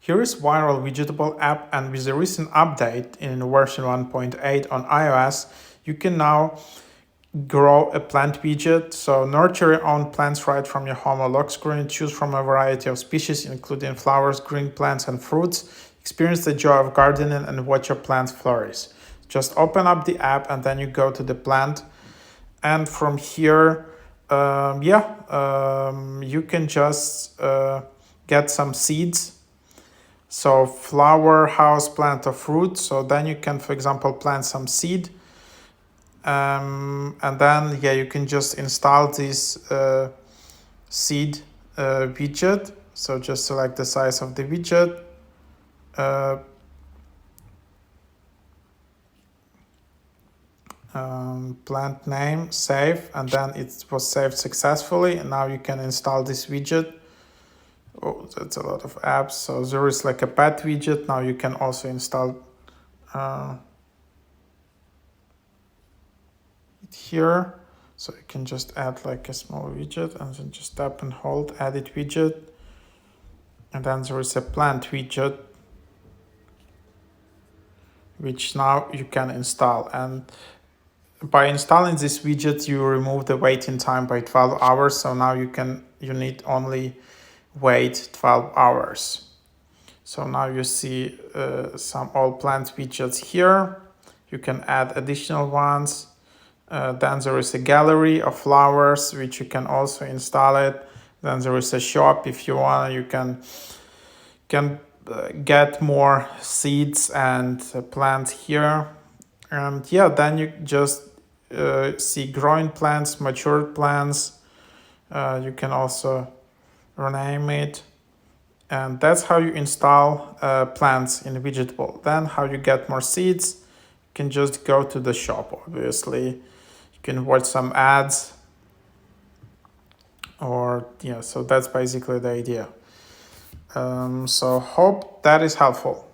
Here is viral Widgetable app, and with the recent update in version 1.8 on iOS, you can now grow a plant widget. So nurture your own plants right from your home or lock screen. Choose from a variety of species, including flowers, green plants, and fruits. Experience the joy of gardening and watch your plants flourish. Just open up the app and then you go to the plant. And from here, you can just get some seeds. So flower, house plant, or fruit. So then you can, for example, plant some seed. And then, you can just install this seed widget. So just select the size of the widget. Plant name, save, and then it was saved successfully. And now you can install this widget. Oh, that's a lot of apps. So there is like a pet widget. Now you can also install it here. So you can just add like a small widget and then just tap and hold edit widget. And then there is a plant widget, which now you can install. And by installing this widget, you remove the waiting time by 12 hours. So now you need only wait 12 hours. So now you see some all plant widgets here. You can add additional ones. Then there is a gallery of flowers, which you can also install it. Then there is a shop. If you want, you can get more seeds and plants here. And then you just see growing plants, matured plants. You can also rename it. And that's how you install plants in Widgetable. Then how you get more seeds, you can just go to the shop, obviously. You can watch some ads or, so that's basically the idea. So hope that is helpful.